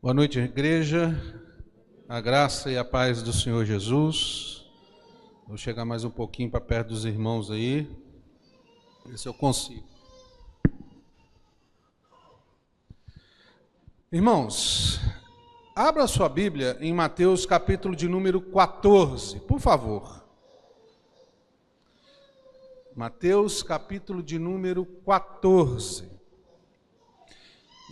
Boa noite, igreja. A graça e a paz do Senhor Jesus. Vou chegar mais um pouquinho para perto dos irmãos aí. Ver se eu consigo. Irmãos, abra sua Bíblia em Mateus capítulo de número 14, por favor. Mateus capítulo de número 14.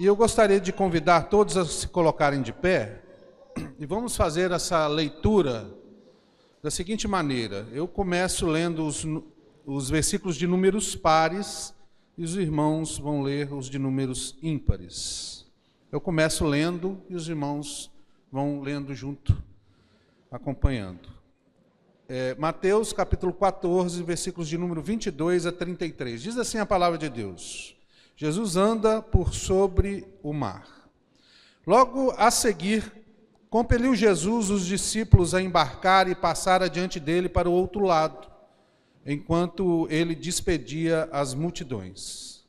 E eu gostaria de convidar todos a se colocarem de pé e vamos fazer essa leitura da seguinte maneira. Eu começo lendo os versículos de números pares e os irmãos vão ler os de números ímpares. Eu começo lendo e os irmãos vão lendo junto, acompanhando. Mateus capítulo 14, versículos de número 22 a 33. Diz assim a palavra de Deus. Jesus anda por sobre o mar. Logo a seguir, compeliu Jesus os discípulos a embarcar e passar adiante dele para o outro lado, enquanto ele despedia as multidões.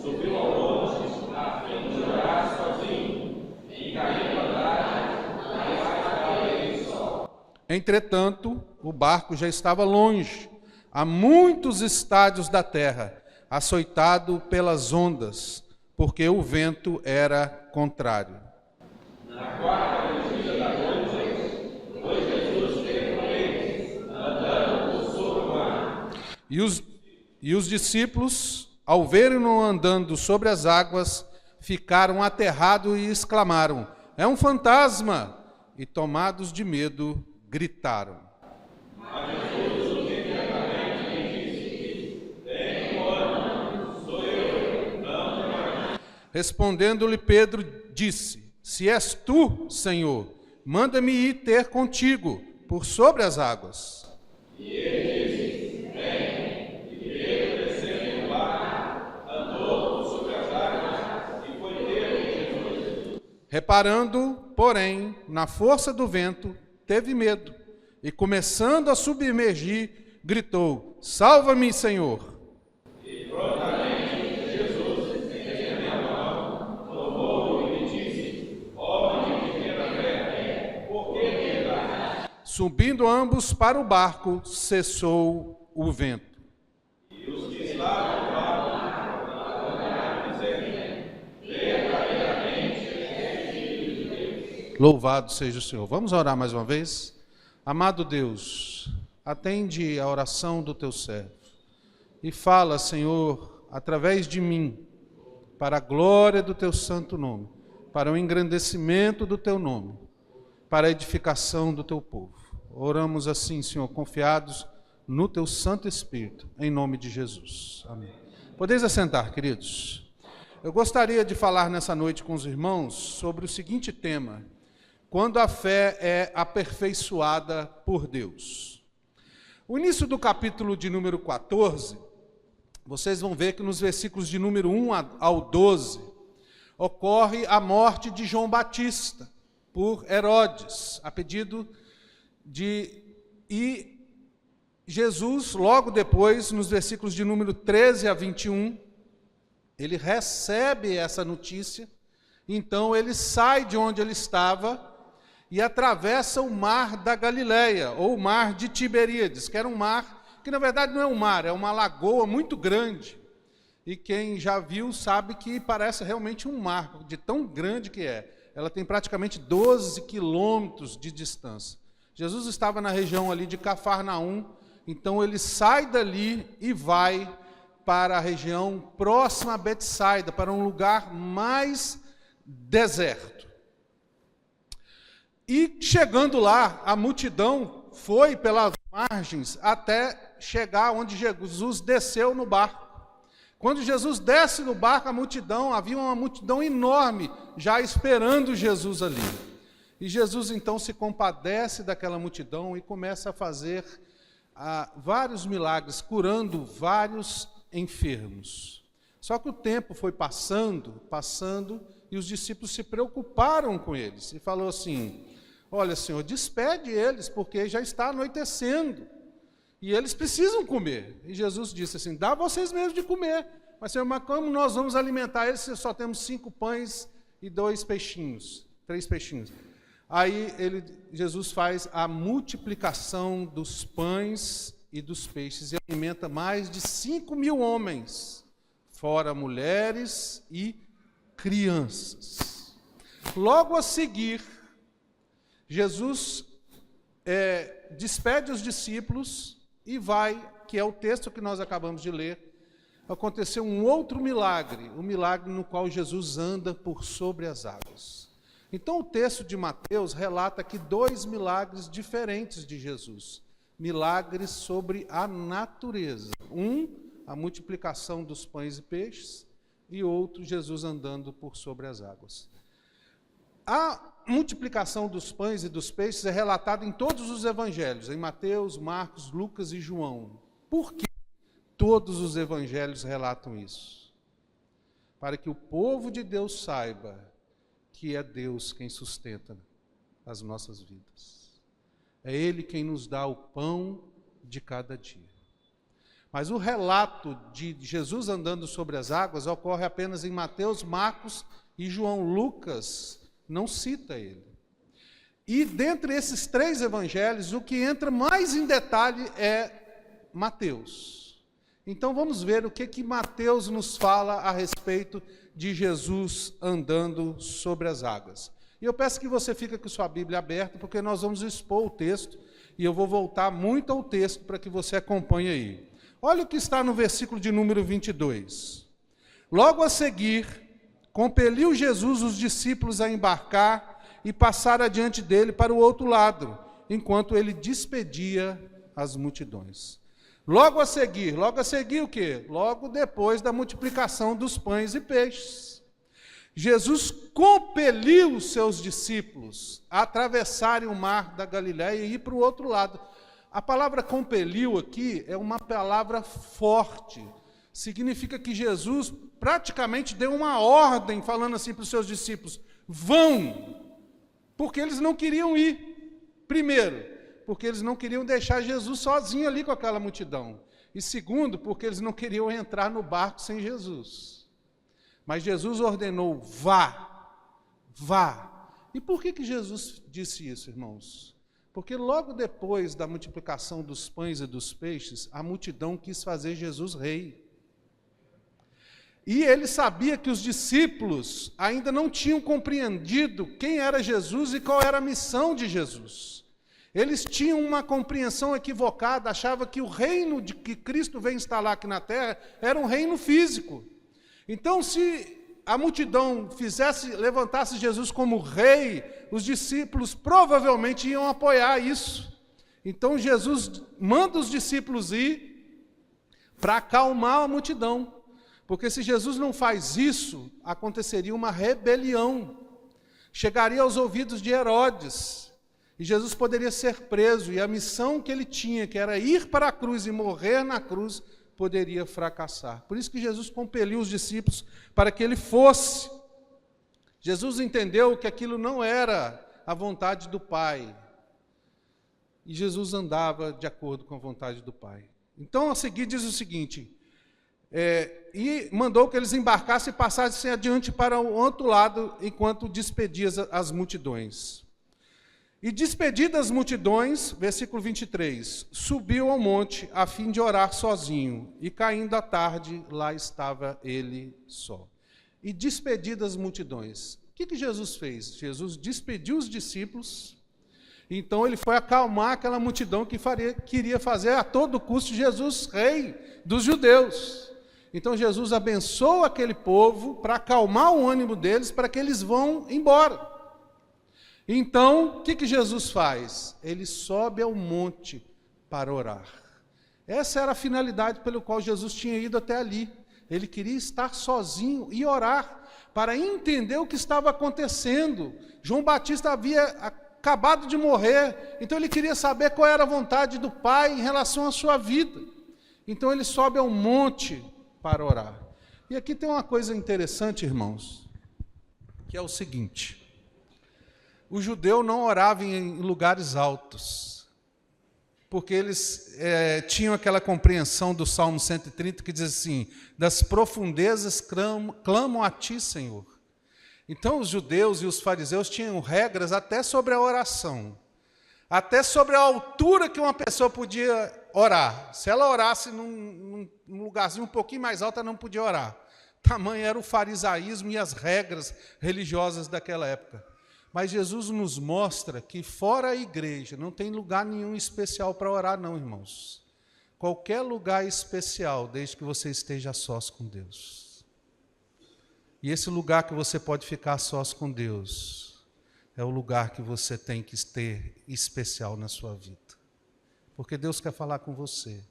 Subiu ao monte, a fim de orar sozinho, e caiu a tarde, mas estava ele só. Entretanto, o barco já estava longe, a muitos estádios da terra, açoitado pelas ondas, porque o vento era contrário. Na quarta vigília da noite, foi Jesus ter com eles, andando por sobre o mar. E os discípulos, ao verem-no andando sobre as águas, ficaram aterrados e exclamaram: "É um fantasma!" E tomados de medo, gritaram. Respondendo-lhe Pedro, disse: "Se és tu, Senhor, manda-me ir ter contigo por sobre as águas." E ele disse: "Vem." E Pedro, descendo do barco, andou por sobre as águas e foi ter com Jesus. Reparando, porém, na força do vento, teve medo e, começando a submergir, gritou: "Salva-me, Senhor!" E prontamente Jesus, estendendo a mão, tomou-o e lhe disse: "Homem de pequena fé, por que duvidaste?" Subindo ambos para o barco, cessou o vento. E os que estavam no barco acompanharam, dizendo: "Verdadeiramente és filho de Deus." Louvado seja o Senhor. Vamos orar mais uma vez? Amado Deus, atende a oração do teu servo e fala, Senhor, através de mim, para a glória do teu santo nome, para o engrandecimento do teu nome, para a edificação do teu povo. Oramos assim, Senhor, confiados no teu Santo Espírito, em nome de Jesus. Amém. Podeis assentar, queridos. Eu gostaria de falar nessa noite com os irmãos sobre o seguinte tema: quando a fé é aperfeiçoada por Deus. O início do capítulo de número 14, vocês vão ver que nos versículos de número 1 ao 12, ocorre a morte de João Batista por Herodes, a pedido e Jesus, logo depois, nos versículos de número 13 a 21, ele recebe essa notícia, então ele sai de onde ele estava e atravessa o mar da Galileia, ou o mar de Tiberíades, que era um mar que na verdade não é um mar, é uma lagoa muito grande. E quem já viu sabe que parece realmente um mar, de tão grande que é. Ela tem praticamente 12 quilômetros de distância. Jesus estava na região ali de Cafarnaum, então ele sai dali e vai para a região próxima a Betsaida, para um lugar mais deserto. E chegando lá, a multidão foi pelas margens até chegar onde Jesus desceu no barco. Quando Jesus desce no barco, havia uma multidão enorme já esperando Jesus ali. E Jesus então se compadece daquela multidão e começa a fazer vários milagres, curando vários enfermos. Só que o tempo foi passando, e os discípulos se preocuparam com eles e falou assim: "Olha, Senhor, despede eles, porque já está anoitecendo, e eles precisam comer." E Jesus disse assim: "Dá vocês mesmos de comer." Mas, Senhor, mas como nós vamos alimentar eles se só temos 5 pães e 2 peixinhos, 3 peixinhos? Aí Jesus faz a multiplicação dos pães e dos peixes e alimenta mais de 5.000 homens, fora mulheres e crianças. Logo a seguir, Jesus despede os discípulos e vai, que é o texto que nós acabamos de ler. Aconteceu um outro milagre, o milagre no qual Jesus anda por sobre as águas. Então o texto de Mateus relata aqui 2 milagres diferentes de Jesus. Milagres sobre a natureza. A multiplicação dos pães e peixes, e outro, Jesus andando por sobre as águas. A multiplicação dos pães e dos peixes é relatada em todos os evangelhos, em Mateus, Marcos, Lucas e João. Por que todos os evangelhos relatam isso? Para que o povo de Deus saiba que é Deus quem sustenta as nossas vidas. É Ele quem nos dá o pão de cada dia. Mas o relato de Jesus andando sobre as águas ocorre apenas em Mateus, Marcos e João. Lucas não cita ele. E dentre esses 3 evangelhos, o que entra mais em detalhe é Mateus. Então vamos ver o que Mateus nos fala a respeito de Jesus andando sobre as águas. E eu peço que você fique com sua Bíblia aberta, porque nós vamos expor o texto, e eu vou voltar muito ao texto para que você acompanhe aí. Olha o que está no versículo de número 22. Logo a seguir, compeliu Jesus os discípulos a embarcar e passar adiante dele para o outro lado, enquanto ele despedia as multidões. Logo a seguir o quê? Logo depois da multiplicação dos pães e peixes. Jesus compeliu os seus discípulos a atravessarem o mar da Galileia e ir para o outro lado. A palavra compeliu aqui é uma palavra forte. Significa que Jesus praticamente deu uma ordem, falando assim para os seus discípulos: vão, porque eles não queriam ir. Primeiro, porque eles não queriam deixar Jesus sozinho ali com aquela multidão. E segundo, porque eles não queriam entrar no barco sem Jesus. Mas Jesus ordenou: vá, vá. E por que Jesus disse isso, irmãos? Porque logo depois da multiplicação dos pães e dos peixes, a multidão quis fazer Jesus rei. E ele sabia que os discípulos ainda não tinham compreendido quem era Jesus e qual era a missão de Jesus. Eles tinham uma compreensão equivocada, achavam que o reino de que Cristo veio instalar aqui na terra era um reino físico. Então, se a multidão levantasse Jesus como rei, os discípulos provavelmente iam apoiar isso. Então Jesus manda os discípulos ir para acalmar a multidão. Porque se Jesus não faz isso, aconteceria uma rebelião. Chegaria aos ouvidos de Herodes. E Jesus poderia ser preso. E a missão que ele tinha, que era ir para a cruz e morrer na cruz, poderia fracassar. Por isso que Jesus compeliu os discípulos para que ele fosse. Jesus entendeu que aquilo não era a vontade do Pai. E Jesus andava de acordo com a vontade do Pai. Então, a seguir, diz o seguinte: e mandou que eles embarcassem e passassem adiante para o outro lado, enquanto despedia as multidões. E despedidas as multidões, versículo 23, subiu ao monte a fim de orar sozinho, e caindo a tarde, lá estava ele só. E despedidas as multidões, o que Jesus fez? Jesus despediu os discípulos, então ele foi acalmar aquela multidão que queria fazer a todo custo Jesus rei dos judeus. Então Jesus abençoa aquele povo para acalmar o ânimo deles, para que eles vão embora. Então, o que Jesus faz? Ele sobe ao monte para orar. Essa era a finalidade pelo qual Jesus tinha ido até ali. Ele queria estar sozinho e orar, para entender o que estava acontecendo. João Batista havia acabado de morrer, então ele queria saber qual era a vontade do Pai em relação à sua vida. Então ele sobe ao monte para orar. E aqui tem uma coisa interessante, irmãos, que é o seguinte: o judeu não orava em lugares altos. porque eles tinham aquela compreensão do Salmo 130 que diz assim: das profundezas clamam a ti, Senhor. Então os judeus e os fariseus tinham regras até sobre a oração, até sobre a altura que uma pessoa podia orar. Se ela orasse num lugarzinho um pouquinho mais alto, ela não podia orar. Tamanho era o farisaísmo e as regras religiosas daquela época. Mas Jesus nos mostra que fora a igreja não tem lugar nenhum especial para orar, não, irmãos. Qualquer lugar especial, desde que você esteja a sós com Deus. E esse lugar que você pode ficar a sós com Deus é o lugar que você tem que ter especial na sua vida. Porque Deus quer falar com você.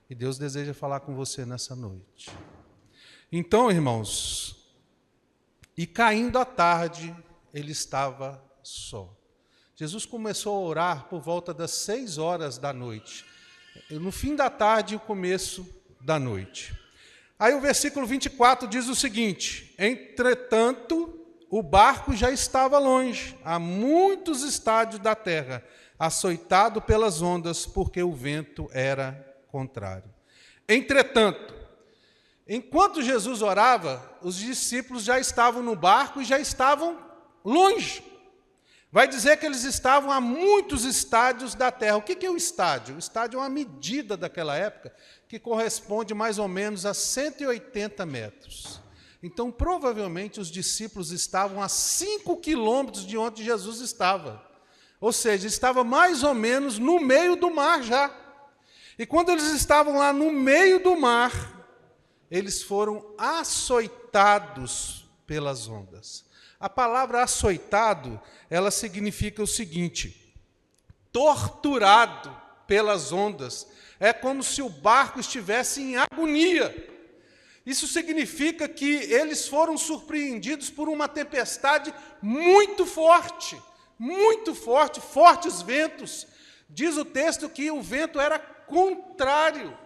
E Deus deseja falar com você nessa noite. Então, irmãos, e caindo a tarde, ele estava só. Jesus começou a orar por volta das 6 horas da noite. No fim da tarde e o começo da noite. Aí o versículo 24 diz o seguinte: entretanto, o barco já estava longe, a muitos estádios da terra, açoitado pelas ondas, porque o vento era contrário. Entretanto, enquanto Jesus orava, os discípulos já estavam no barco e já estavam longe. Vai dizer que eles estavam a muitos estádios da terra. O que é o estádio? O estádio é uma medida daquela época que corresponde mais ou menos a 180 metros. Então, provavelmente, os discípulos estavam a 5 quilômetros de onde Jesus estava. Ou seja, estava mais ou menos no meio do mar já. E quando eles estavam lá no meio do mar, eles foram açoitados pelas ondas. A palavra açoitado, ela significa o seguinte: torturado pelas ondas. É como se o barco estivesse em agonia. Isso significa que eles foram surpreendidos por uma tempestade muito forte, fortes ventos. Diz o texto que o vento era contrário.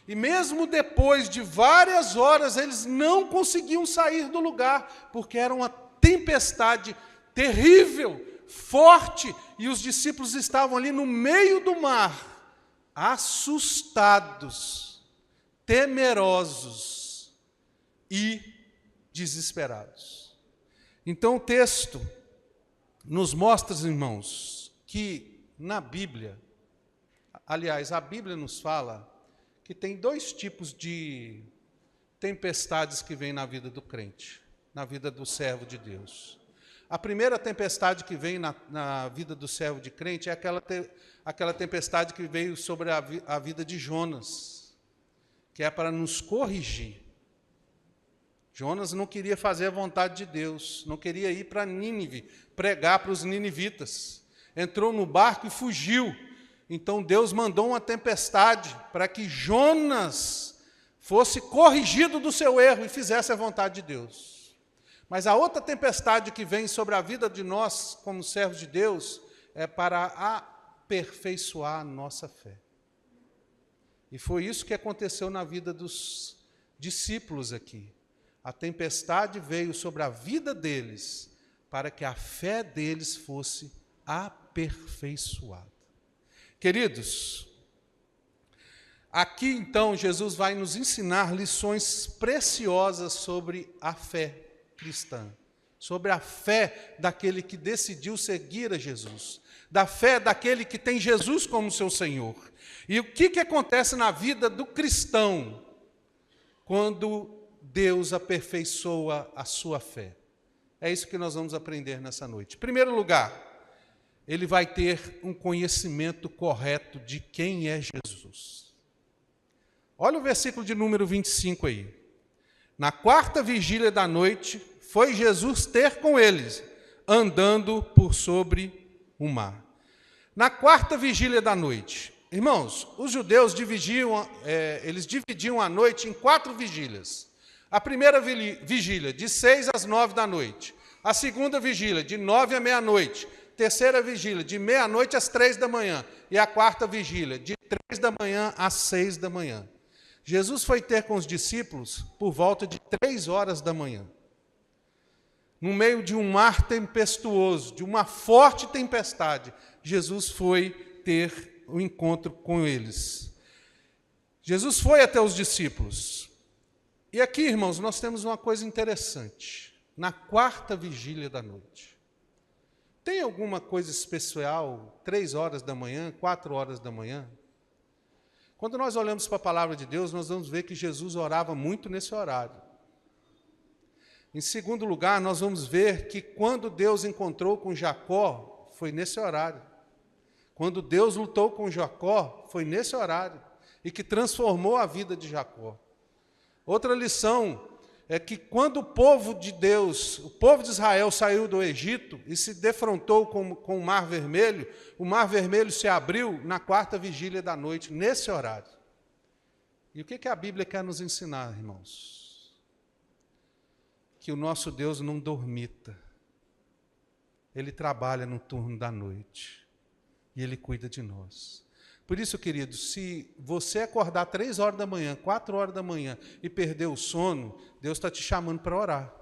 E mesmo depois de várias horas, eles não conseguiam sair do lugar, porque era uma tempestade terrível, forte, e os discípulos estavam ali no meio do mar, assustados, temerosos e desesperados. Então o texto nos mostra, irmãos, que na Bíblia, aliás, a Bíblia nos fala que tem 2 tipos de tempestades que vêm na vida do crente, na vida do servo de Deus. A primeira tempestade que vem na vida do servo de crente é aquela tempestade que veio sobre a vida de Jonas, que é para nos corrigir. Jonas não queria fazer a vontade de Deus, não queria ir para Nínive, pregar para os ninivitas. Entrou no barco e fugiu. Então Deus mandou uma tempestade para que Jonas fosse corrigido do seu erro e fizesse a vontade de Deus. Mas a outra tempestade que vem sobre a vida de nós, como servos de Deus, é para aperfeiçoar a nossa fé. E foi isso que aconteceu na vida dos discípulos aqui. A tempestade veio sobre a vida deles para que a fé deles fosse aperfeiçoada. Queridos, aqui então Jesus vai nos ensinar lições preciosas sobre a fé cristã, sobre a fé daquele que decidiu seguir a Jesus, da fé daquele que tem Jesus como seu Senhor. E o que acontece na vida do cristão quando Deus aperfeiçoa a sua fé? É isso que nós vamos aprender nessa noite. Em primeiro lugar, ele vai ter um conhecimento correto de quem é Jesus. Olha o versículo de número 25 aí. Na 4ª vigília da noite, foi Jesus ter com eles, andando por sobre o mar. Na 4ª vigília da noite, irmãos, os judeus dividiam a noite em 4 vigílias. A primeira vigília, de 6 às 9 da noite. A segunda vigília, de 9 à meia-noite. Terceira vigília, de meia-noite às 3 da manhã. E a 4ª vigília, de 3 da manhã às 6 da manhã. Jesus foi ter com os discípulos por volta de 3 horas da manhã. No meio de um mar tempestuoso, de uma forte tempestade, Jesus foi ter ter um encontro com eles. Jesus foi até os discípulos. E aqui, irmãos, nós temos uma coisa interessante. Na quarta vigília da noite. Tem alguma coisa especial, 3 horas da manhã, 4 horas da manhã? Quando nós olhamos para a palavra de Deus, nós vamos ver que Jesus orava muito nesse horário. Em segundo lugar, nós vamos ver que quando Deus encontrou com Jacó, foi nesse horário. Quando Deus lutou com Jacó, foi nesse horário. E que transformou a vida de Jacó. Outra lição é que quando o povo de Deus, o povo de Israel saiu do Egito e se defrontou com o Mar Vermelho se abriu na quarta vigília da noite, nesse horário. E o que a Bíblia quer nos ensinar, irmãos? Que o nosso Deus não dormita. Ele trabalha no turno da noite. E Ele cuida de nós. Por isso, queridos, se você acordar 3 horas da manhã, 4 horas da manhã e perder o sono, Deus está te chamando para orar.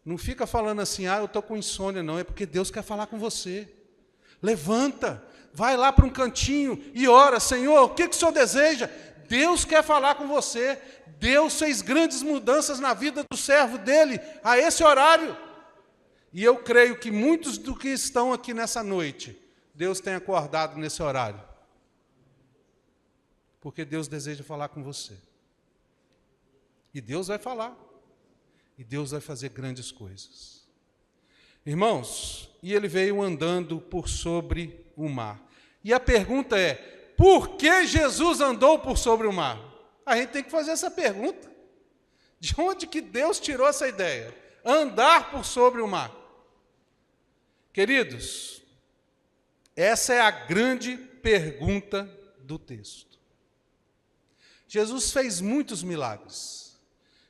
Não fica falando assim, eu estou com insônia, não. É porque Deus quer falar com você. Levanta, vai lá para um cantinho e ora. Senhor, o que o Senhor deseja? Deus quer falar com você. Deus fez grandes mudanças na vida do servo dele a esse horário. E eu creio que muitos do que estão aqui nessa noite, Deus tem acordado nesse horário. Porque Deus deseja falar com você. E Deus vai falar. E Deus vai fazer grandes coisas. Irmãos, e ele veio andando por sobre o mar. E a pergunta é, por que Jesus andou por sobre o mar? A gente tem que fazer essa pergunta. De onde que Deus tirou essa ideia? Andar por sobre o mar. Queridos, essa é a grande pergunta do texto. Jesus fez muitos milagres.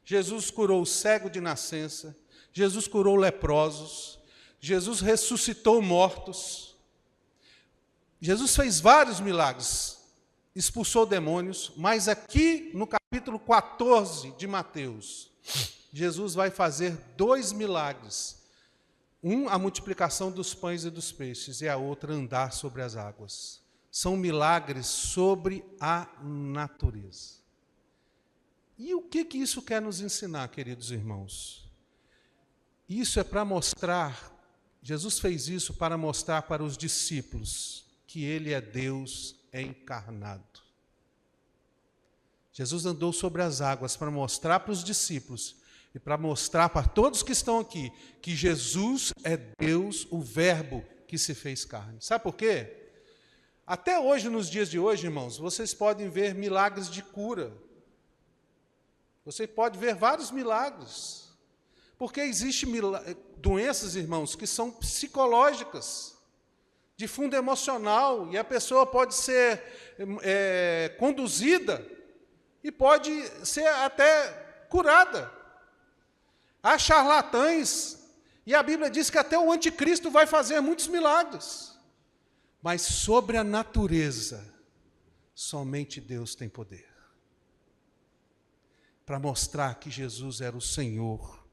Jesus curou o cego de nascença. Jesus curou leprosos. Jesus ressuscitou mortos. Jesus fez vários milagres. Expulsou demônios. Mas aqui no capítulo 14 de Mateus, Jesus vai fazer 2 milagres. A multiplicação dos pães e dos peixes, e a outra andar sobre as águas. São milagres sobre a natureza. E o que isso quer nos ensinar, queridos irmãos? Isso é para mostrar, Jesus fez isso para mostrar para os discípulos que Ele é Deus encarnado. Jesus andou sobre as águas para mostrar para os discípulos e para mostrar para todos que estão aqui que Jesus é Deus, o Verbo que se fez carne. Sabe por quê? Até hoje, nos dias de hoje, irmãos, vocês podem ver milagres de cura. Você pode ver vários milagres. Porque existem doenças, irmãos, que são psicológicas, de fundo emocional, e a pessoa pode ser conduzida e pode ser até curada. Há charlatães, e a Bíblia diz que até o anticristo vai fazer muitos milagres. Mas sobre a natureza, somente Deus tem poder. Para mostrar que Jesus era o Senhor,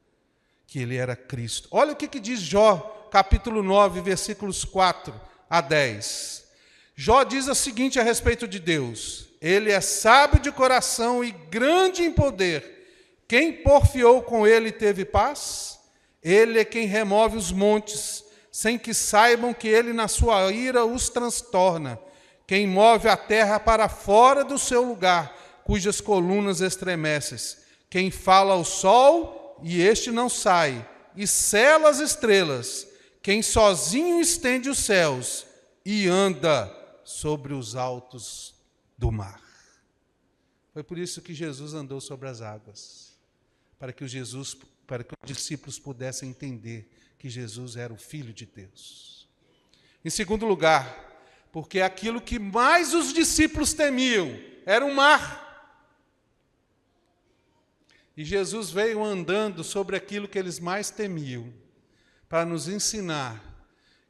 que Ele era Cristo. Olha o que diz Jó, capítulo 9, versículos 4 a 10. Jó diz o seguinte a respeito de Deus: Ele é sábio de coração e grande em poder. Quem porfiou com Ele teve paz? Ele é quem remove os montes, sem que saibam que Ele na sua ira os transtorna. Quem move a terra para fora do seu lugar, cujas colunas estremecem. Quem fala ao sol, e este não sai, e sela as estrelas. Quem sozinho estende os céus, e anda sobre os altos do mar. Foi por isso que Jesus andou sobre as águas, para que os discípulos pudessem entender que Jesus era o Filho de Deus. Em segundo lugar, porque aquilo que mais os discípulos temiam era o mar. E Jesus veio andando sobre aquilo que eles mais temiam, para nos ensinar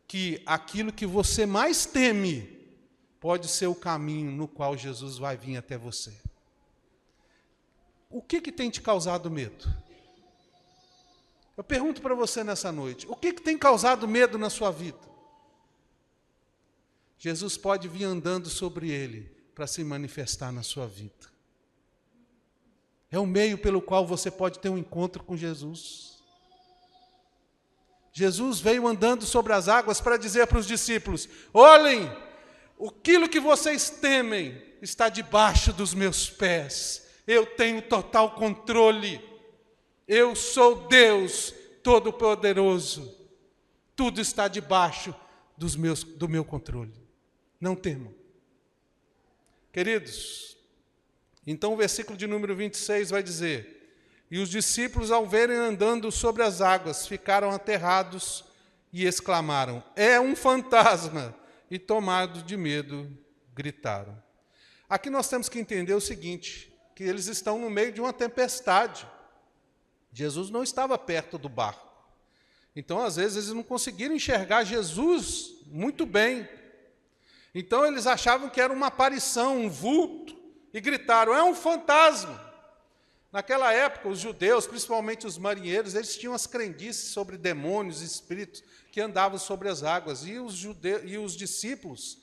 que aquilo que você mais teme pode ser o caminho no qual Jesus vai vir até você. O que tem te causado medo? Eu pergunto para você nessa noite, o que tem causado medo na sua vida? Jesus pode vir andando sobre ele para se manifestar na sua vida. É o meio pelo qual você pode ter um encontro com Jesus. Jesus veio andando sobre as águas para dizer para os discípulos: olhem, aquilo que vocês temem está debaixo dos meus pés. Eu tenho total controle. Eu sou Deus Todo-Poderoso. Tudo está debaixo do meu controle. Não temam. Queridos, então o versículo de número 26 vai dizer: e os discípulos, ao verem andando sobre as águas, ficaram aterrados e exclamaram: é um fantasma! E tomados de medo, gritaram. Aqui nós temos que entender o seguinte, que eles estão no meio de uma tempestade. Jesus não estava perto do barco. Então, às vezes, eles não conseguiram enxergar Jesus muito bem. Então, eles achavam que era uma aparição, um vulto, e gritaram: é um fantasma! Naquela época, os judeus, principalmente os marinheiros, eles tinham as crendices sobre demônios, espíritos que andavam sobre as águas. E os discípulos,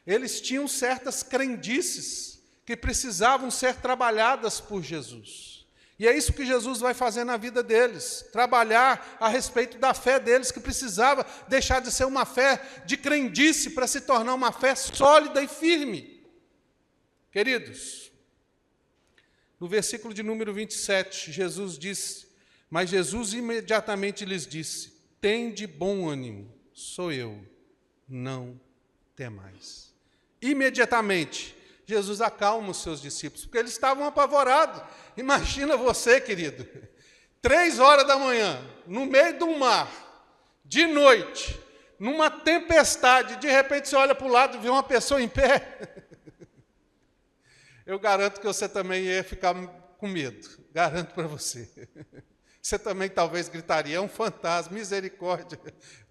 eles tinham certas crendices que precisavam ser trabalhadas por Jesus. E é isso que Jesus vai fazer na vida deles, trabalhar a respeito da fé deles, que precisava deixar de ser uma fé de crendice para se tornar uma fé sólida e firme. Queridos, no versículo de número 27, Jesus diz: mas Jesus imediatamente lhes disse: tende bom ânimo, sou eu, não temais. Imediatamente, Jesus acalma os seus discípulos, porque eles estavam apavorados. Imagina você, querido, 3h da manhã, no meio do mar, de noite, numa tempestade, de repente você olha para o lado e vê uma pessoa em pé. Eu garanto que você também ia ficar com medo, garanto para você. Você também talvez gritaria: é um fantasma, misericórdia.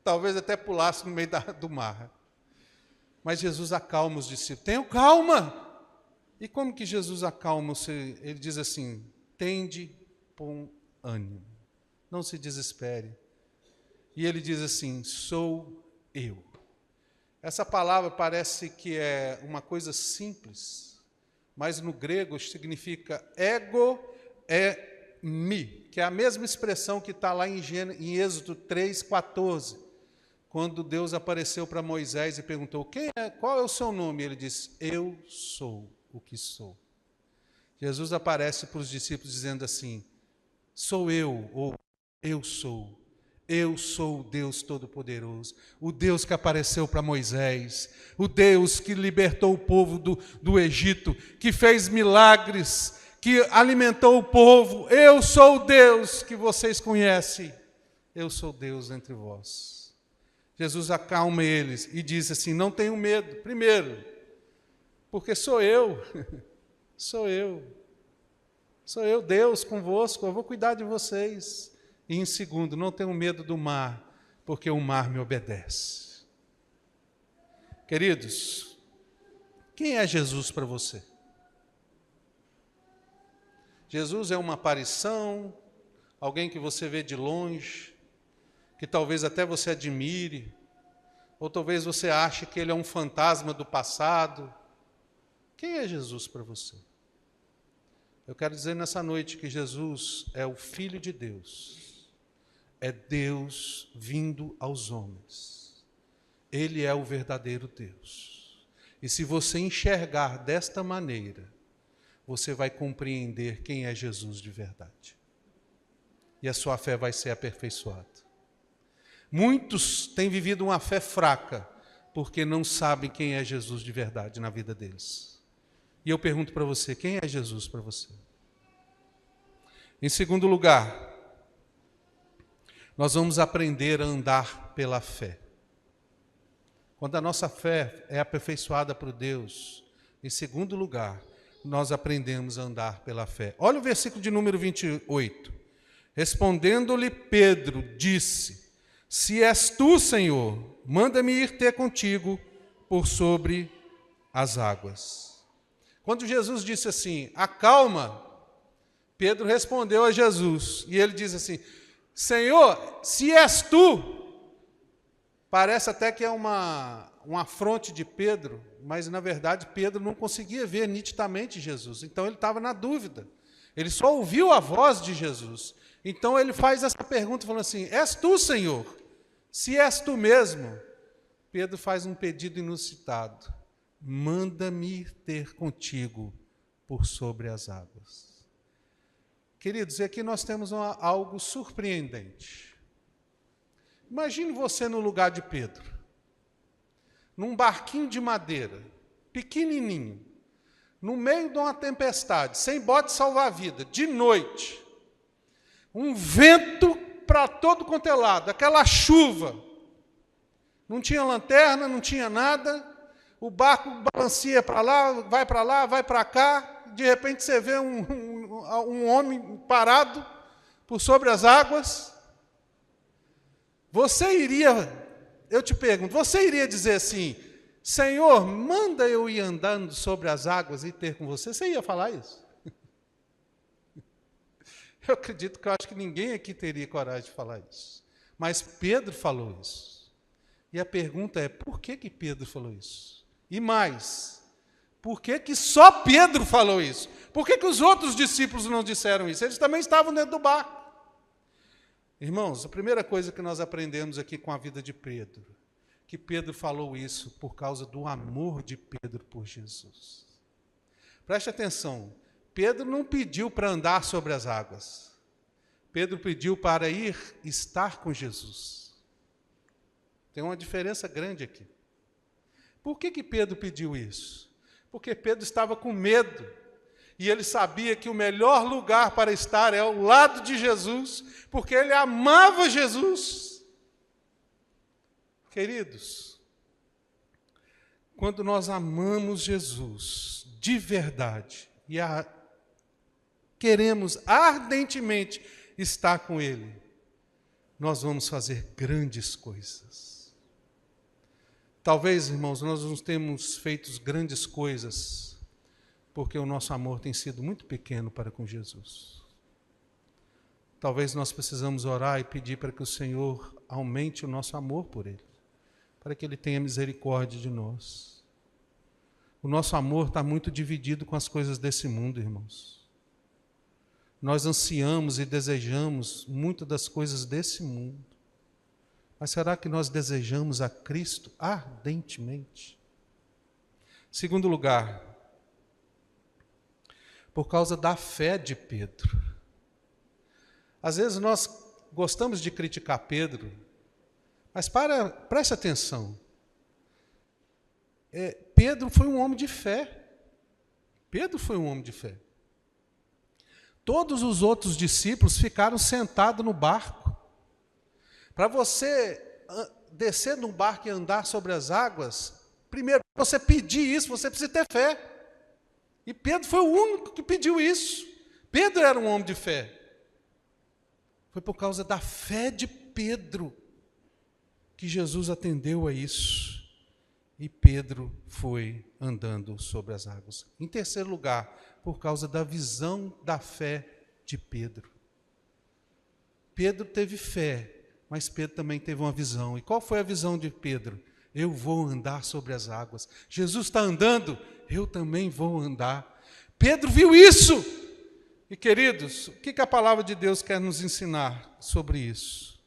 Talvez até pulasse no meio do mar. Mas Jesus acalma os discípulos: tenham calma. E como que Jesus acalma? Ele diz assim: tende bom ânimo, não se desespere. E ele diz assim: sou eu. Essa palavra parece que é uma coisa simples, mas no grego significa ego é mi, que é a mesma expressão que está lá em Êxodo 3:14, quando Deus apareceu para Moisés e perguntou: qual é o seu nome? Ele disse: eu sou o que sou. Jesus aparece para os discípulos dizendo assim: sou eu, ou eu sou o Deus Todo-Poderoso, o Deus que apareceu para Moisés, o Deus que libertou o povo do Egito, que fez milagres, que alimentou o povo. Eu sou o Deus que vocês conhecem, eu sou Deus entre vós. Jesus acalma eles e diz assim: não tenham medo, primeiro, porque sou eu, Deus convosco, eu vou cuidar de vocês. E em segundo, não tenham medo do mar, porque o mar me obedece. Queridos, quem é Jesus para você? Jesus é uma aparição, alguém que você vê de longe, que talvez até você admire, ou talvez você ache que ele é um fantasma do passado. Quem é Jesus para você? Eu quero dizer nessa noite que Jesus é o Filho de Deus. É Deus vindo aos homens. Ele é o verdadeiro Deus. E se você enxergar desta maneira, você vai compreender quem é Jesus de verdade. E a sua fé vai ser aperfeiçoada. Muitos têm vivido uma fé fraca, porque não sabem quem é Jesus de verdade na vida deles. E eu pergunto para você: quem é Jesus para você? Em segundo lugar, nós vamos aprender a andar pela fé. Quando a nossa fé é aperfeiçoada por Deus, em segundo lugar, nós aprendemos a andar pela fé. Olha o versículo de número 28. Respondendo-lhe Pedro, disse: se és tu, Senhor, manda-me ir ter contigo por sobre as águas. Quando Jesus disse assim: acalma, Pedro respondeu a Jesus, e ele diz assim: Senhor, se és tu, Parece até que é um afronte de Pedro, mas, na verdade, Pedro não conseguia ver nitidamente Jesus. Então, ele estava na dúvida. Ele só ouviu a voz de Jesus. Então, ele faz essa pergunta, falando assim, és tu, Senhor? Se és tu mesmo, Pedro faz um pedido inusitado. Manda-me ter contigo por sobre as águas. Queridos, aqui nós temos algo surpreendente. Imagine você no lugar de Pedro, num barquinho de madeira, pequenininho, no meio de uma tempestade, sem bote salva-vida, de noite, um vento para todo quanto é lado, aquela chuva, não tinha lanterna, não tinha nada, o barco balanceia para lá, vai para cá, de repente você vê um homem parado por sobre as águas. Eu te pergunto, você iria dizer assim, Senhor, manda eu ir andando sobre as águas e ter com você? Você ia falar isso? Eu acredito que eu acho que ninguém aqui teria coragem de falar isso. Mas Pedro falou isso. E a pergunta é, por que Pedro falou isso? E mais, por que só Pedro falou isso? Por que os outros discípulos não disseram isso? Eles também estavam dentro do barco. Irmãos, a primeira coisa que nós aprendemos aqui com a vida de Pedro, que Pedro falou isso por causa do amor de Pedro por Jesus. Preste atenção, Pedro não pediu para andar sobre as águas. Pedro pediu para ir estar com Jesus. Tem uma diferença grande aqui. Por que Pedro pediu isso? Porque Pedro estava com medo. E ele sabia que o melhor lugar para estar é ao lado de Jesus, porque ele amava Jesus. Queridos, quando nós amamos Jesus de verdade e queremos ardentemente estar com Ele, nós vamos fazer grandes coisas. Talvez, irmãos, nós não temos feito grandes coisas porque o nosso amor tem sido muito pequeno para com Jesus. Talvez nós precisamos orar e pedir para que o Senhor aumente o nosso amor por Ele, para que Ele tenha misericórdia de nós. O nosso amor está muito dividido com as coisas desse mundo, irmãos. Nós ansiamos e desejamos muito das coisas desse mundo. Mas será que nós desejamos a Cristo ardentemente? Segundo lugar, por causa da fé de Pedro. Às vezes nós gostamos de criticar Pedro, mas preste atenção. Pedro foi um homem de fé. Pedro foi um homem de fé. Todos os outros discípulos ficaram sentados no barco. Para você descer no barco e andar sobre as águas, primeiro, para você pedir isso, você precisa ter fé. E Pedro foi o único que pediu isso. Pedro era um homem de fé. Foi por causa da fé de Pedro que Jesus atendeu a isso. E Pedro foi andando sobre as águas. Em terceiro lugar, por causa da visão da fé de Pedro. Pedro teve fé, mas Pedro também teve uma visão. E qual foi a visão de Pedro? Eu vou andar sobre as águas. Jesus está andando, eu também vou andar. Pedro viu isso. E, queridos, o que a palavra de Deus quer nos ensinar sobre isso?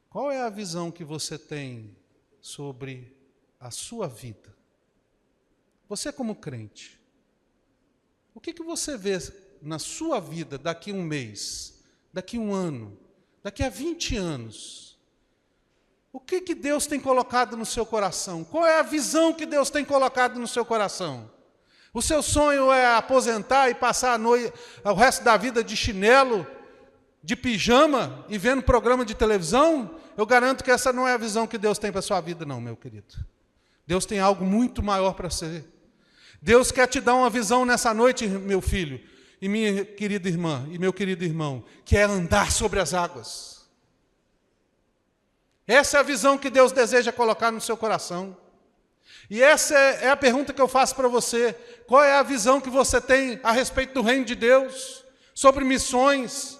Qual é a visão que você tem sobre a sua vida? Você como crente, o que você vê na sua vida daqui a um mês, daqui a um ano, daqui a 20 anos? O que Deus tem colocado no seu coração? Qual é a visão que Deus tem colocado no seu coração? O seu sonho é aposentar e passar o resto da vida de chinelo, de pijama e vendo programa de televisão? Eu garanto que essa não é a visão que Deus tem para a sua vida, não, meu querido. Deus tem algo muito maior para você. Deus quer te dar uma visão nessa noite, meu filho, e minha querida irmã, e meu querido irmão, que é andar sobre as águas. Essa é a visão que Deus deseja colocar no seu coração. E essa é a pergunta que eu faço para você. Qual é a visão que você tem a respeito do reino de Deus? Sobre missões,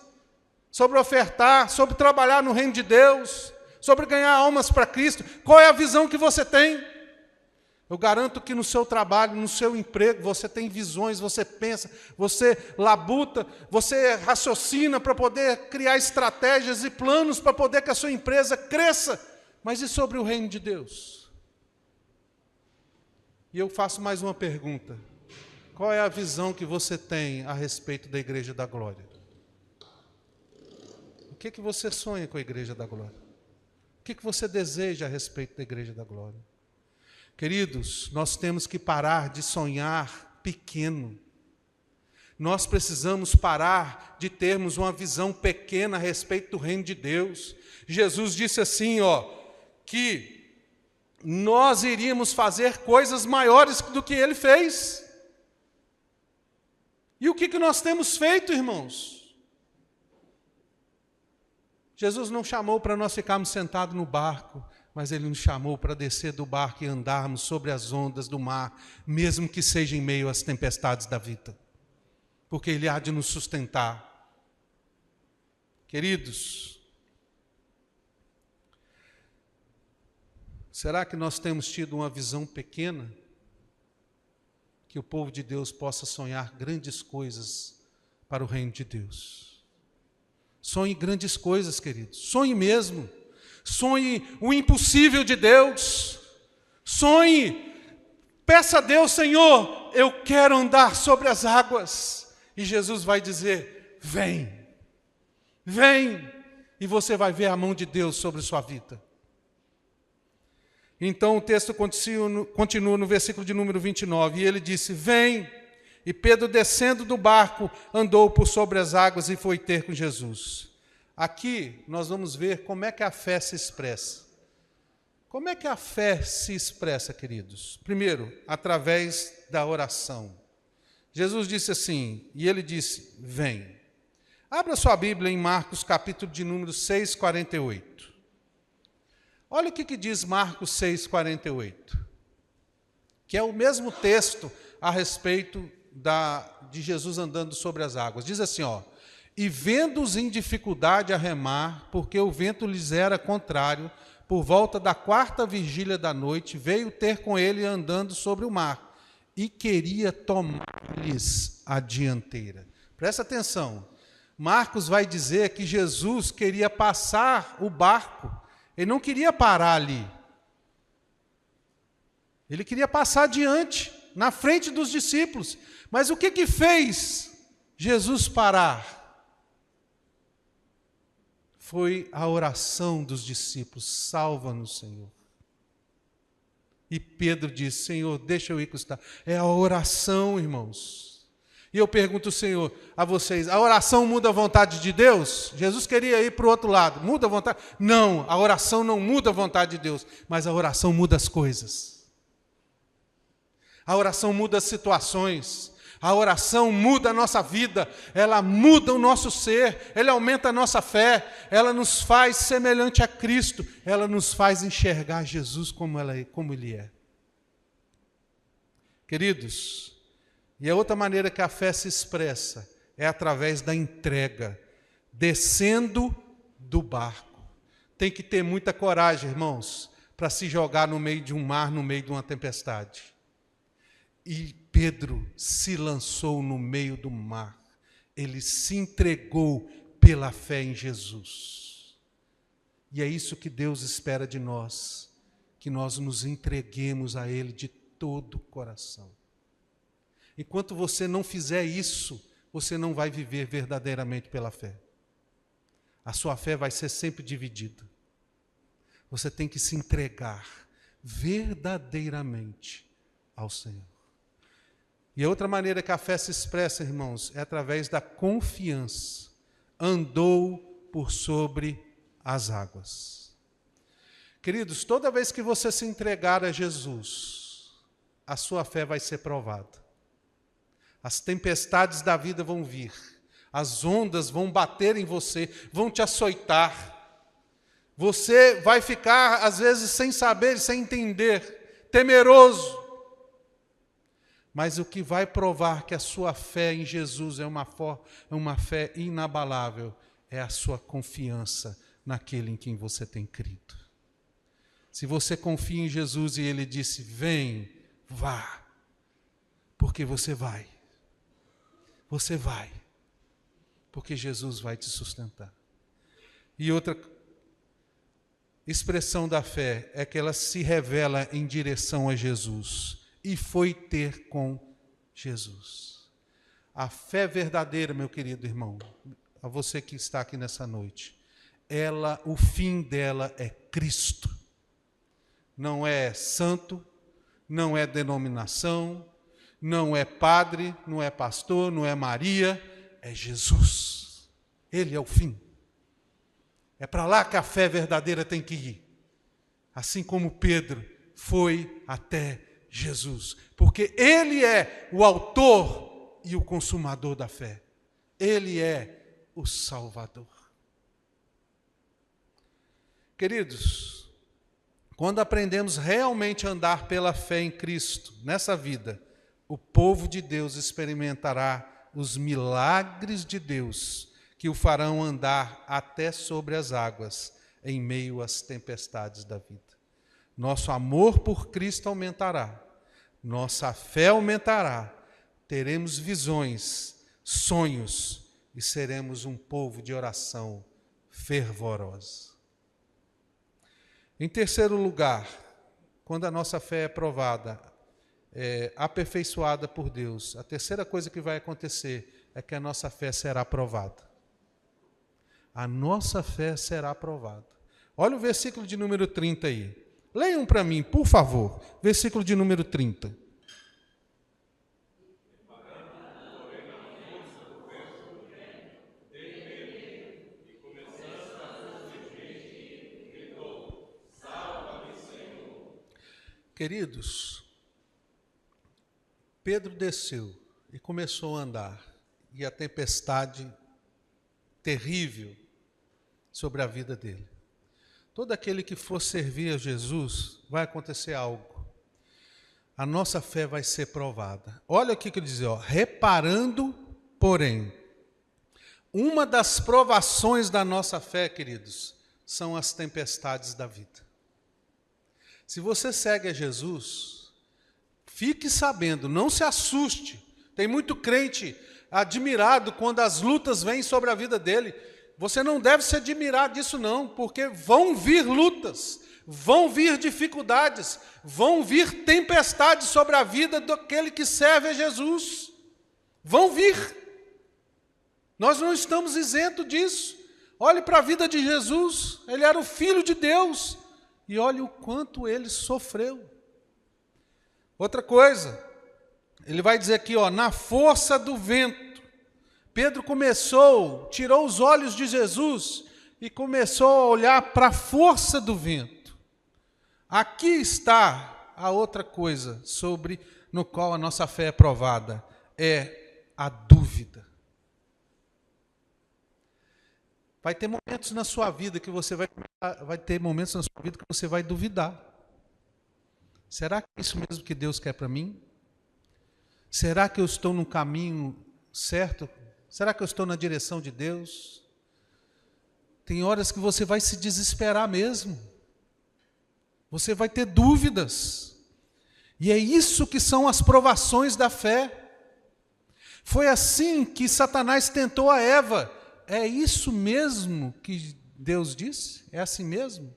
sobre ofertar, sobre trabalhar no reino de Deus, sobre ganhar almas para Cristo. Qual é a visão que você tem? Eu garanto que no seu trabalho, no seu emprego, você tem visões, você pensa, você labuta, você raciocina para poder criar estratégias e planos para poder que a sua empresa cresça. Mas e sobre o reino de Deus? E eu faço mais uma pergunta. Qual é a visão que você tem a respeito da Igreja da Glória? O que você sonha com a Igreja da Glória? O que você deseja a respeito da Igreja da Glória? Queridos, nós temos que parar de sonhar pequeno. Nós precisamos parar de termos uma visão pequena a respeito do reino de Deus. Jesus disse assim, que nós iríamos fazer coisas maiores do que Ele fez. E o que nós temos feito, irmãos? Jesus não chamou para nós ficarmos sentados no barco, mas Ele nos chamou para descer do barco e andarmos sobre as ondas do mar, mesmo que seja em meio às tempestades da vida, porque Ele há de nos sustentar. Queridos, será que nós temos tido uma visão pequena? Que o povo de Deus possa sonhar grandes coisas para o reino de Deus. Sonhe grandes coisas, queridos. Sonhe mesmo. Sonhe o impossível de Deus. Sonhe. Peça a Deus, Senhor, eu quero andar sobre as águas. E Jesus vai dizer, vem. Vem. E você vai ver a mão de Deus sobre sua vida. Então o texto continua no versículo de número 29, e ele disse, vem, e Pedro descendo do barco, andou por sobre as águas e foi ter com Jesus. Aqui nós vamos ver como é que a fé se expressa. Como é que a fé se expressa, queridos? Primeiro, através da oração. Jesus disse assim, e ele disse, vem. Abra sua Bíblia em Marcos, capítulo de número 6:48. Olha o que diz Marcos 6:48, que é o mesmo texto a respeito de Jesus andando sobre as águas. Diz assim, e vendo-os em dificuldade a remar, porque o vento lhes era contrário, por volta da 4ª vigília da noite, veio ter com ele andando sobre o mar, e queria tomar-lhes a dianteira. Presta atenção, Marcos vai dizer que Jesus queria passar o barco. Ele não queria parar ali. Ele queria passar adiante, na frente dos discípulos. Mas o que fez Jesus parar? Foi a oração dos discípulos, salva-nos, Senhor. E Pedro disse, Senhor, deixa eu ir custar. É a oração, irmãos. E eu pergunto, Senhor, a vocês, a oração muda a vontade de Deus? Jesus queria ir para o outro lado, muda a vontade? Não, a oração não muda a vontade de Deus, mas a oração muda as coisas. A oração muda as situações, a oração muda a nossa vida, ela muda o nosso ser, ela aumenta a nossa fé, ela nos faz semelhante a Cristo, ela nos faz enxergar Jesus como Ele é. Queridos, e a outra maneira que a fé se expressa é através da entrega, descendo do barco. Tem que ter muita coragem, irmãos, para se jogar no meio de um mar, no meio de uma tempestade. E Pedro se lançou no meio do mar. Ele se entregou pela fé em Jesus. E é isso que Deus espera de nós, que nós nos entreguemos a Ele de todo o coração. Enquanto você não fizer isso, você não vai viver verdadeiramente pela fé. A sua fé vai ser sempre dividida. Você tem que se entregar verdadeiramente ao Senhor. E a outra maneira que a fé se expressa, irmãos, é através da confiança. Andou por sobre as águas. Queridos, toda vez que você se entregar a Jesus, a sua fé vai ser provada. As tempestades da vida vão vir, as ondas vão bater em você, vão te açoitar. Você vai ficar, às vezes, sem saber, sem entender, temeroso. Mas o que vai provar que a sua fé em Jesus é uma fé inabalável é a sua confiança naquele em quem você tem crido. Se você confia em Jesus e Ele disse, vem, vá, porque você vai. Você vai, porque Jesus vai te sustentar. E outra expressão da fé é que ela se revela em direção a Jesus. E foi ter com Jesus. A fé verdadeira, meu querido irmão, a você que está aqui nessa noite, o fim dela é Cristo. Não é santo, não é denominação, não é padre, não é pastor, não é Maria, é Jesus. Ele é o fim. É para lá que a fé verdadeira tem que ir. Assim como Pedro foi até Jesus. Porque Ele é o autor e o consumador da fé. Ele é o Salvador. Queridos, quando aprendemos realmente a andar pela fé em Cristo, nessa vida, o povo de Deus experimentará os milagres de Deus, que o farão andar até sobre as águas, em meio às tempestades da vida. Nosso amor por Cristo aumentará, nossa fé aumentará, teremos visões, sonhos e seremos um povo de oração fervorosa. Em terceiro lugar, quando a nossa fé é provada, aperfeiçoada por Deus, a terceira coisa que vai acontecer é que a nossa fé será provada. A nossa fé será provada. Olha o versículo de número 30 aí. Leiam para mim, por favor. Versículo de número 30. Queridos, Pedro desceu e começou a andar, e a tempestade terrível sobre a vida dele. Todo aquele que for servir a Jesus, vai acontecer algo. A nossa fé vai ser provada. Olha o que ele diz, reparando, porém, uma das provações da nossa fé, queridos, são as tempestades da vida. Se você segue a Jesus, fique sabendo, não se assuste. Tem muito crente admirado quando as lutas vêm sobre a vida dele. Você não deve se admirar disso não, porque vão vir lutas, vão vir dificuldades, vão vir tempestades sobre a vida daquele que serve a Jesus. Vão vir. Nós não estamos isentos disso. Olhe para a vida de Jesus, ele era o Filho de Deus, e olhe o quanto ele sofreu. Outra coisa, ele vai dizer aqui, na força do vento. Pedro tirou os olhos de Jesus e começou a olhar para a força do vento. Aqui está a outra coisa no qual a nossa fé é provada, é a dúvida. Vai ter momentos na sua vida que você vai duvidar. Será que é isso mesmo que Deus quer para mim? Será que eu estou no caminho certo? Será que eu estou na direção de Deus? Tem horas que você vai se desesperar mesmo. Você vai ter dúvidas. E é isso que são as provações da fé. Foi assim que Satanás tentou a Eva. É isso mesmo que Deus disse? É assim mesmo?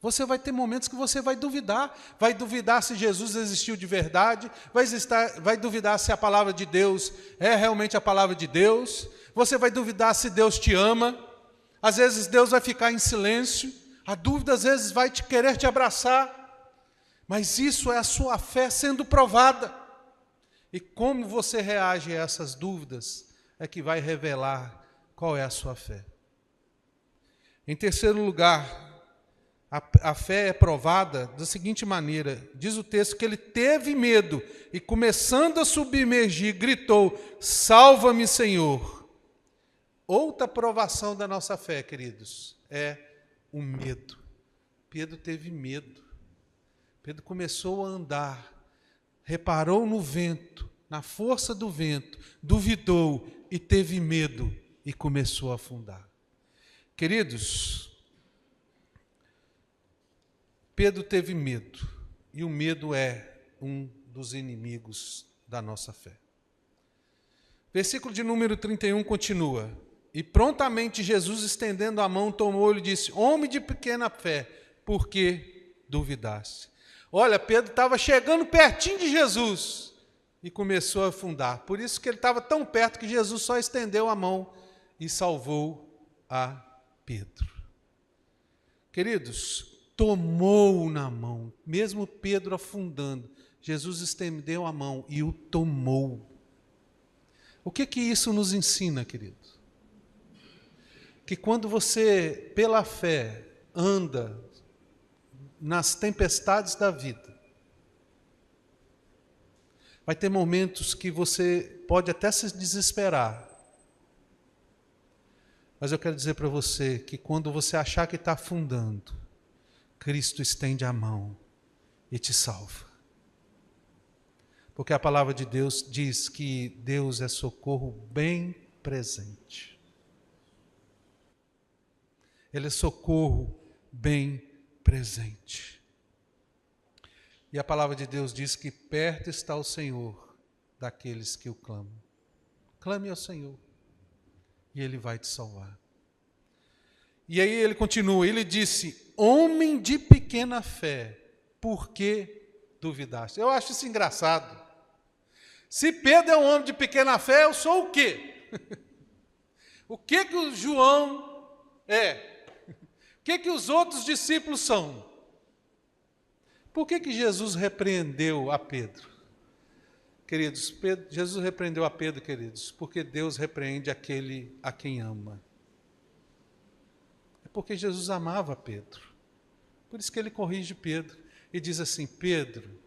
Você vai ter momentos que você vai duvidar se Jesus existiu de verdade, vai duvidar se a palavra de Deus é realmente a palavra de Deus, você vai duvidar se Deus te ama, às vezes Deus vai ficar em silêncio, a dúvida às vezes vai querer te abraçar, mas isso é a sua fé sendo provada, e como você reage a essas dúvidas é que vai revelar qual é a sua fé. Em terceiro lugar, a fé é provada da seguinte maneira, diz o texto que ele teve medo e começando a submergir, gritou, salva-me, Senhor. Outra provação da nossa fé, queridos, é o medo. Pedro teve medo. Pedro começou a andar, reparou no vento, na força do vento, duvidou e teve medo e começou a afundar. Queridos, Pedro teve medo, e o medo é um dos inimigos da nossa fé. Versículo de número 31 continua: e prontamente Jesus, estendendo a mão, tomou-lhe e disse: homem de pequena fé, por que duvidaste? Olha, Pedro estava chegando pertinho de Jesus e começou a afundar. Por isso que ele estava tão perto que Jesus só estendeu a mão e salvou a Pedro. Queridos, tomou na mão, mesmo Pedro afundando, Jesus estendeu a mão e o tomou. O que isso nos ensina, querido? Que quando você, pela fé, anda nas tempestades da vida, vai ter momentos que você pode até se desesperar. Mas eu quero dizer para você que quando você achar que está afundando, Cristo estende a mão e te salva. Porque a palavra de Deus diz que Deus é socorro bem presente. Ele é socorro bem presente. E a palavra de Deus diz que perto está o Senhor daqueles que o clamam. Clame ao Senhor e Ele vai te salvar. E aí ele continua, ele disse: homem de pequena fé, por que duvidaste? Eu acho isso engraçado. Se Pedro é um homem de pequena fé, eu sou o quê? O que o João é? O que os outros discípulos são? Por que Jesus repreendeu a Pedro? Queridos, Jesus repreendeu a Pedro, queridos, porque Deus repreende aquele a quem ama. É porque Jesus amava Pedro. Por isso que ele corrige Pedro e diz assim: Pedro,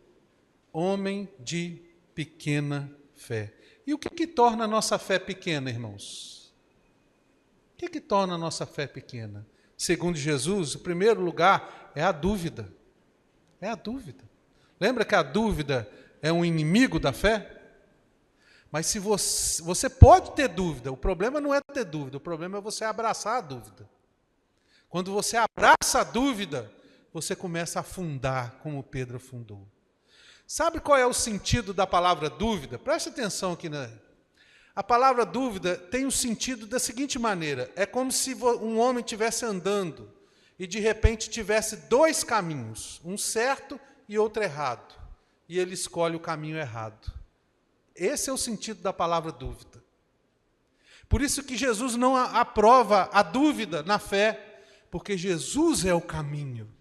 homem de pequena fé. E o que torna a nossa fé pequena, irmãos? O que torna a nossa fé pequena? Segundo Jesus, o primeiro lugar é a dúvida. É a dúvida. Lembra que a dúvida é um inimigo da fé? Mas se você pode ter dúvida, o problema não é ter dúvida, o problema é você abraçar a dúvida. Quando você abraça a dúvida, você começa a afundar como Pedro afundou. Sabe qual é o sentido da palavra dúvida? Preste atenção aqui. A palavra dúvida tem o sentido da seguinte maneira: é como se um homem estivesse andando e de repente tivesse dois caminhos, um certo e outro errado, e ele escolhe o caminho errado. Esse é o sentido da palavra dúvida. Por isso que Jesus não aprova a dúvida na fé, porque Jesus é o caminho.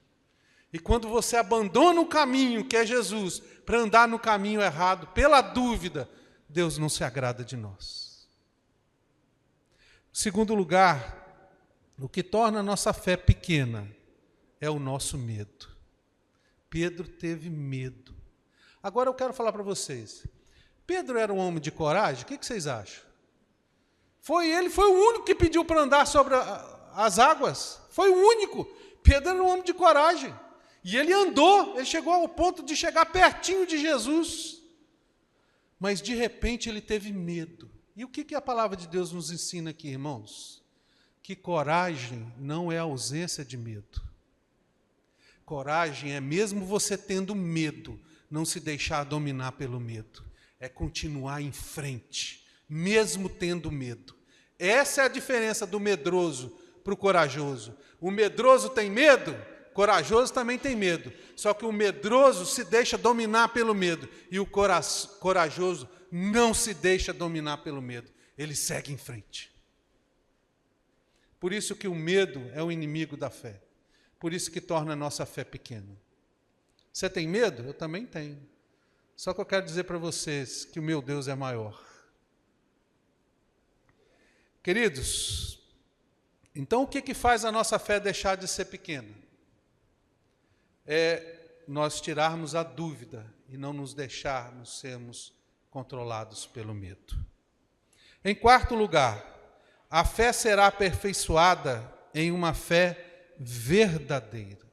E quando você abandona o caminho, que é Jesus, para andar no caminho errado, pela dúvida, Deus não se agrada de nós. Segundo lugar, o que torna a nossa fé pequena é o nosso medo. Pedro teve medo. Agora eu quero falar para vocês. Pedro era um homem de coragem? O que vocês acham? Ele foi o único que pediu para andar sobre as águas. Foi o único. Pedro era um homem de coragem. E ele andou, ele chegou ao ponto de chegar pertinho de Jesus. Mas de repente ele teve medo. E o que a palavra de Deus nos ensina aqui, irmãos? Que coragem não é ausência de medo. Coragem é mesmo você tendo medo, não se deixar dominar pelo medo. É continuar em frente, mesmo tendo medo. Essa é a diferença do medroso para o corajoso. O medroso tem medo, corajoso também tem medo. Só que o medroso se deixa dominar pelo medo. E o corajoso não se deixa dominar pelo medo. Ele segue em frente. Por isso que o medo é o inimigo da fé. Por isso que torna a nossa fé pequena. Você tem medo? Eu também tenho. Só que eu quero dizer para vocês que o meu Deus é maior. Queridos, então o que faz a nossa fé deixar de ser pequena? É nós tirarmos a dúvida e não nos deixarmos sermos controlados pelo medo. Em quarto lugar, a fé será aperfeiçoada em uma fé verdadeira.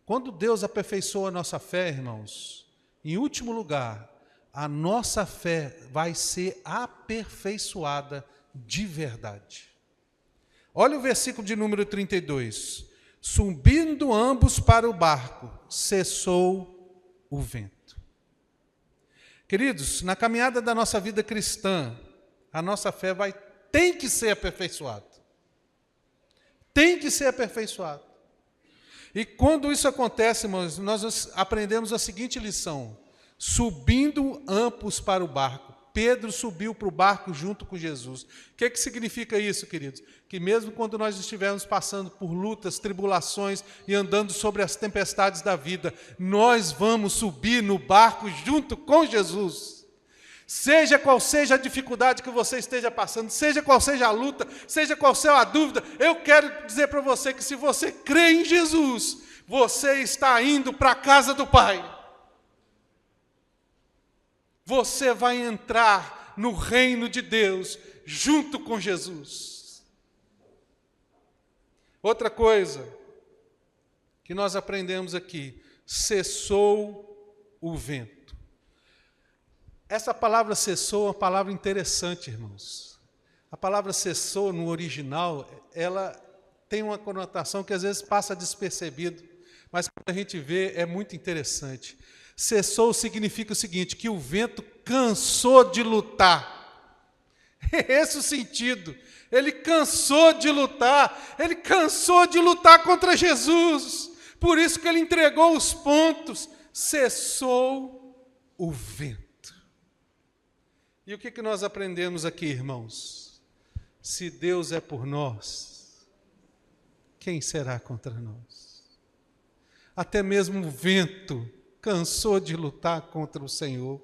Quando Deus aperfeiçoa a nossa fé, irmãos, em último lugar, a nossa fé vai ser aperfeiçoada de verdade. Olha o versículo de número 32. Subindo ambos para o barco, cessou o vento. Queridos, na caminhada da nossa vida cristã, a nossa fé tem que ser aperfeiçoada. Tem que ser aperfeiçoada. E quando isso acontece, irmãos, nós aprendemos a seguinte lição: subindo ambos para o barco. Pedro subiu para o barco junto com Jesus. O que significa isso, queridos? Que mesmo quando nós estivermos passando por lutas, tribulações e andando sobre as tempestades da vida, nós vamos subir no barco junto com Jesus. Seja qual seja a dificuldade que você esteja passando, seja qual seja a luta, seja qual seja a dúvida, eu quero dizer para você que se você crê em Jesus, você está indo para a casa do Pai. Você vai entrar no reino de Deus junto com Jesus. Outra coisa que nós aprendemos aqui: cessou o vento. Essa palavra cessou é uma palavra interessante, irmãos. A palavra cessou no original, ela tem uma conotação que às vezes passa despercebido, mas quando a gente vê é muito interessante. Cessou significa o seguinte, que o vento cansou de lutar. É esse o sentido. Ele cansou de lutar. Ele cansou de lutar contra Jesus. Por isso que ele entregou os pontos. Cessou o vento. E o que nós aprendemos aqui, irmãos? Se Deus é por nós, quem será contra nós? Até mesmo o vento cansou de lutar contra o Senhor.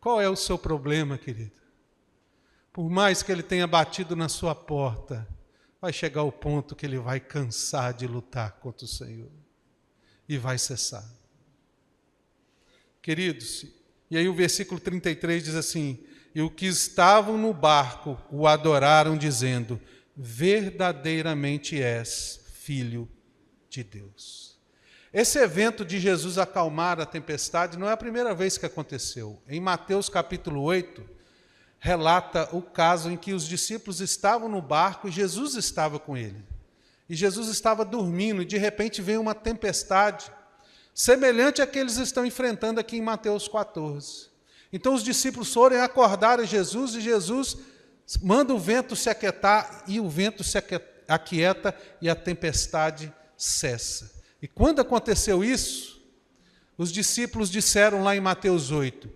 Qual é o seu problema, querido? Por mais que ele tenha batido na sua porta, vai chegar o ponto que ele vai cansar de lutar contra o Senhor. E vai cessar. Queridos, e aí o versículo 33 diz assim: e os que estavam no barco o adoraram, dizendo: verdadeiramente és Filho de Deus. Esse evento de Jesus acalmar a tempestade não é a primeira vez que aconteceu. Em Mateus capítulo 8, relata o caso em que os discípulos estavam no barco e Jesus estava com ele. E Jesus estava dormindo e de repente veio uma tempestade, semelhante à que eles estão enfrentando aqui em Mateus 14. Então os discípulos foram e acordaram Jesus e Jesus manda o vento se aquietar e o vento se aquieta e a tempestade cessa. E quando aconteceu isso, os discípulos disseram lá em Mateus 8,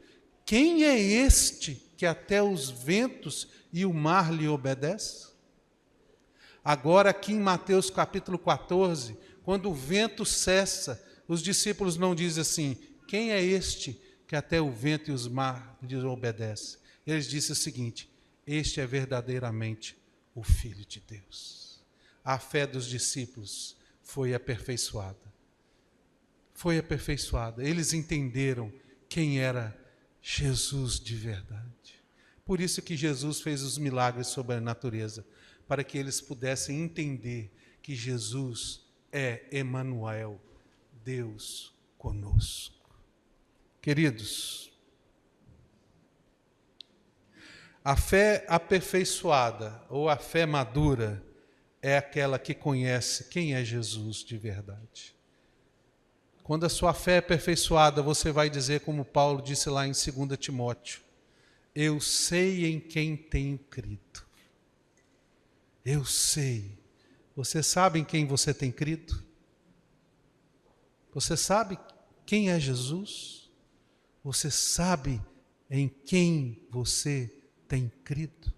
quem é este que até os ventos e o mar lhe obedece? Agora aqui em Mateus capítulo 14, quando o vento cessa, os discípulos não dizem assim, quem é este que até o vento e os mar lhe obedece? Eles dizem o seguinte, este é verdadeiramente o Filho de Deus. A fé dos discípulos foi aperfeiçoada. Foi aperfeiçoada. Eles entenderam quem era Jesus de verdade. Por isso que Jesus fez os milagres sobre a natureza, para que eles pudessem entender que Jesus é Emanuel, Deus conosco. Queridos, a fé aperfeiçoada ou a fé madura é aquela que conhece quem é Jesus de verdade. Quando a sua fé é aperfeiçoada, você vai dizer, como Paulo disse lá em 2 Timóteo, eu sei em quem tenho crido. Eu sei. Você sabe em quem você tem crido? Você sabe quem é Jesus? Você sabe em quem você tem crido?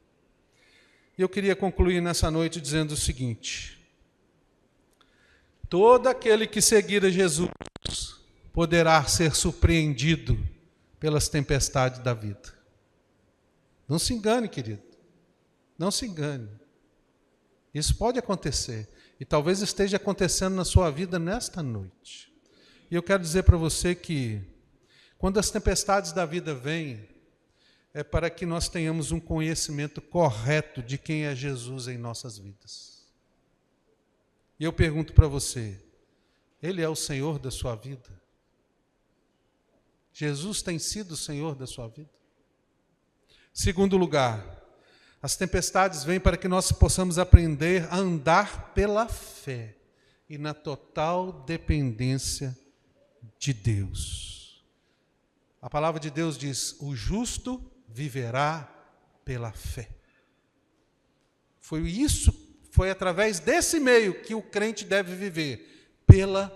E eu queria concluir nessa noite dizendo o seguinte, todo aquele que seguir a Jesus poderá ser surpreendido pelas tempestades da vida. Não se engane, querido. Não se engane. Isso pode acontecer. E talvez esteja acontecendo na sua vida nesta noite. E eu quero dizer para você que, quando as tempestades da vida vêm, é para que nós tenhamos um conhecimento correto de quem é Jesus em nossas vidas. E eu pergunto para você, Ele é o Senhor da sua vida? Jesus tem sido o Senhor da sua vida? Segundo lugar, As tempestades vêm para que nós possamos aprender a andar pela fé e na total dependência de Deus. A palavra de Deus diz: o justo viverá pela fé. Foi através desse meio que o crente deve viver, pela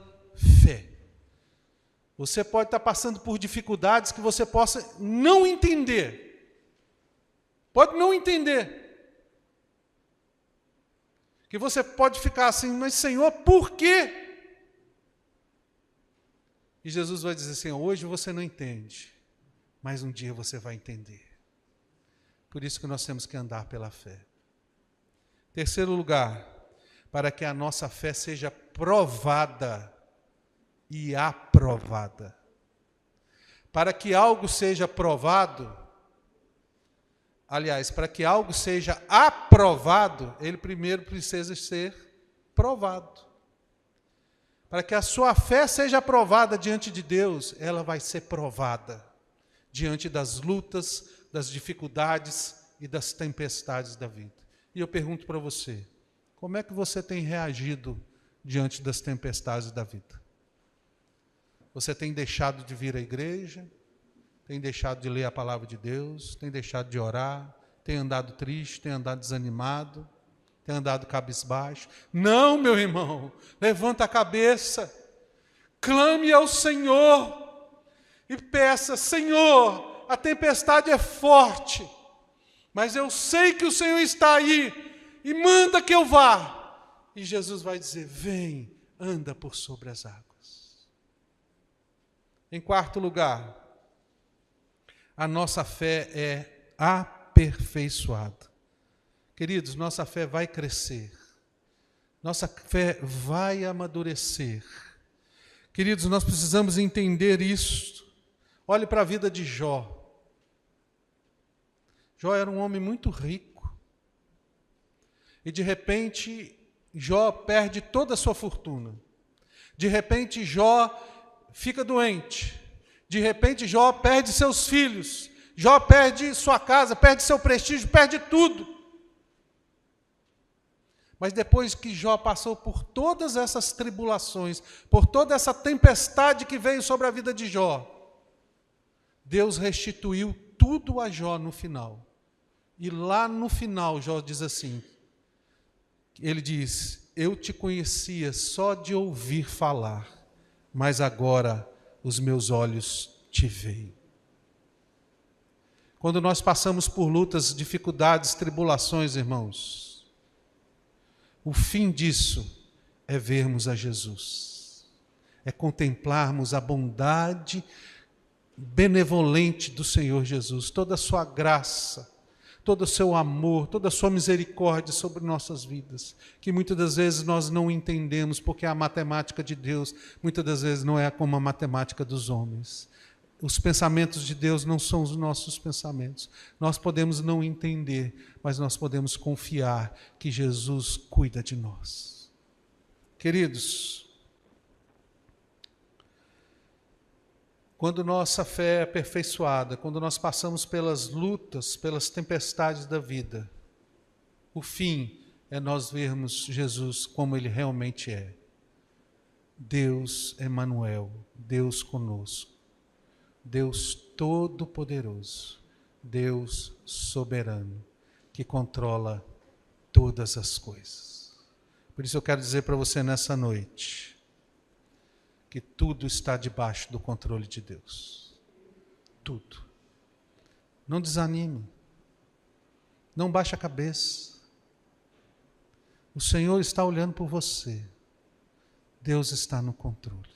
fé. Você pode estar passando por dificuldades que você possa não entender. Pode não entender. Que você pode ficar assim, mas Senhor, por quê? E Jesus vai dizer assim: hoje você não entende, mas um dia você vai entender. Por isso que nós temos que andar pela fé. Terceiro lugar, para que a nossa fé seja provada e aprovada. Para que algo seja provado, aliás, para que algo seja aprovado, ele primeiro precisa ser provado. Para que a sua fé seja aprovada diante de Deus, ela vai ser provada diante das lutas, das dificuldades e das tempestades da vida. E eu pergunto para você, como é que você tem reagido diante das tempestades da vida? Você tem deixado de vir à igreja? Tem deixado de ler a palavra de Deus? Tem deixado de orar? Tem andado triste? Tem andado desanimado? Tem andado cabisbaixo? Não, meu irmão, levanta a cabeça, clame ao Senhor e peça: Senhor, a tempestade é forte, mas eu sei que o Senhor está aí e manda que eu vá. E Jesus vai dizer: vem, anda por sobre as águas. Em quarto lugar, a nossa fé é aperfeiçoada. Queridos, nossa fé vai crescer. Nossa fé vai amadurecer. Queridos, nós precisamos entender isso. Olhe para a vida de Jó. Jó era um homem muito rico. E de repente, Jó perde toda a sua fortuna. De repente, Jó fica doente. De repente, Jó perde seus filhos. Jó perde sua casa, perde seu prestígio, perde tudo. Mas depois que Jó passou por todas essas tribulações, por toda essa tempestade que veio sobre a vida de Jó, Deus restituiu tudo a Jó no final. E lá no final, Jó diz assim, ele diz: eu te conhecia só de ouvir falar, mas agora os meus olhos te veem. Quando nós passamos por lutas, dificuldades, tribulações, irmãos, o fim disso é vermos a Jesus, é contemplarmos a bondade benevolente do Senhor Jesus, toda a sua graça, todo o seu amor, toda a sua misericórdia sobre nossas vidas, que muitas das vezes nós não entendemos, porque a matemática de Deus muitas das vezes não é como a matemática dos homens. Os pensamentos de Deus não são os nossos pensamentos. Nós podemos não entender, mas nós podemos confiar que Jesus cuida de nós. Queridos, quando nossa fé é aperfeiçoada, quando nós passamos pelas lutas, pelas tempestades da vida, o fim é nós vermos Jesus como Ele realmente é. Deus Emanuel, Deus conosco. Deus Todo-Poderoso, Deus soberano, que controla todas as coisas. Por isso eu quero dizer para você nessa noite, que tudo está debaixo do controle de Deus. Tudo. Não desanime. Não baixe a cabeça. O Senhor está olhando por você. Deus está no controle.